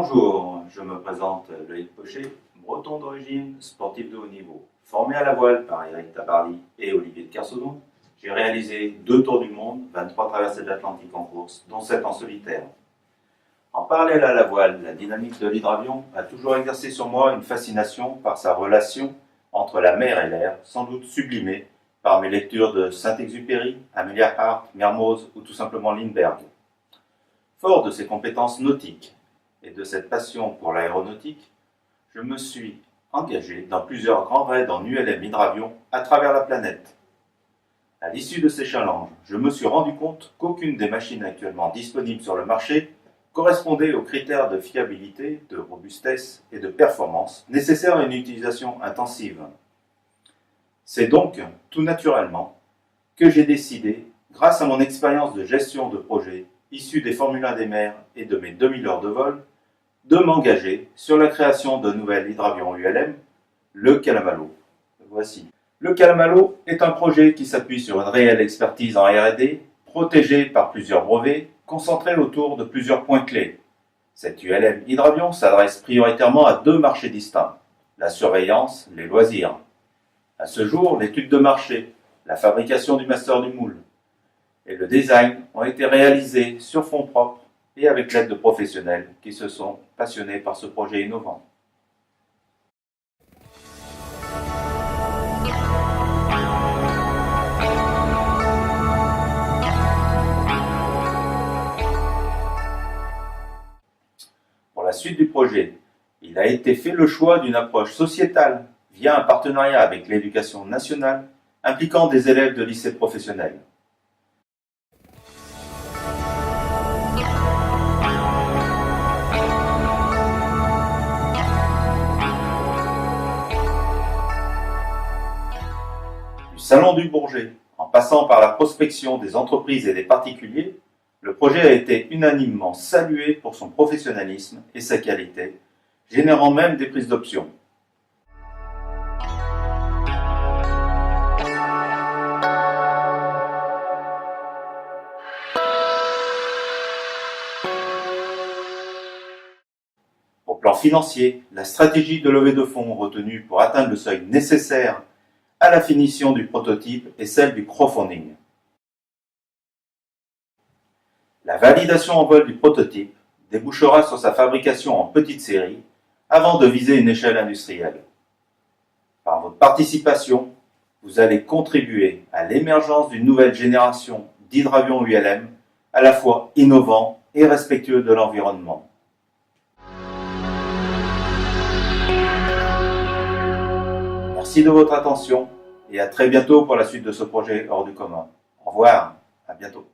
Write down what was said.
Bonjour, je me présente Loïc Pochet, breton d'origine, sportif de haut niveau. Formé à la voile par Eric Tabarly et Olivier de Kersauzon, j'ai réalisé 2 tours du monde, 23 traversées de l'Atlantique en course, dont 7 en solitaire. En parallèle à la voile, la dynamique de l'hydravion a toujours exercé sur moi une fascination par sa relation entre la mer et l'air, sans doute sublimée par mes lectures de Saint-Exupéry, Amelia Hart, Mermoz ou tout simplement Lindbergh. Fort de ses compétences nautiques et de cette passion pour l'aéronautique, je me suis engagé dans plusieurs grands raids en ULM hydravion à travers la planète. À l'issue de ces challenges, je me suis rendu compte qu'aucune des machines actuellement disponibles sur le marché correspondait aux critères de fiabilité, de robustesse et de performance nécessaires à une utilisation intensive. C'est donc, tout naturellement, que j'ai décidé, grâce à mon expérience de gestion de projet issue des Formule 1 des mers et de mes 2000 heures de vol, de m'engager sur la création d'un nouvel hydravion ULM, le Calamaio. Voici. Le Calamaio est un projet qui s'appuie sur une réelle expertise en R&D, protégé par plusieurs brevets, concentré autour de plusieurs points clés. Cet ULM hydravion s'adresse prioritairement à 2 marchés distincts, la surveillance, les loisirs. À ce jour, l'étude de marché, la fabrication du master du moule et le design ont été réalisés sur fonds propres et avec l'aide de professionnels qui se sont passionnés par ce projet innovant. Pour la suite du projet, il a été fait le choix d'une approche sociétale via un partenariat avec l'éducation nationale impliquant des élèves de lycées professionnels. Du Salon du Bourget, en passant par la prospection des entreprises et des particuliers, le projet a été unanimement salué pour son professionnalisme et sa qualité, générant même des prises d'options. Au plan financier, la stratégie de levée de fonds retenue pour atteindre le seuil nécessaire à la finition du prototype est celle du crowdfunding. La validation en vol du prototype débouchera sur sa fabrication en petite série avant de viser une échelle industrielle. Par votre participation, vous allez contribuer à l'émergence d'une nouvelle génération d'hydravions ULM à la fois innovants et respectueux de l'environnement. Merci de votre attention et à très bientôt pour la suite de ce projet hors du commun. Au revoir, à bientôt.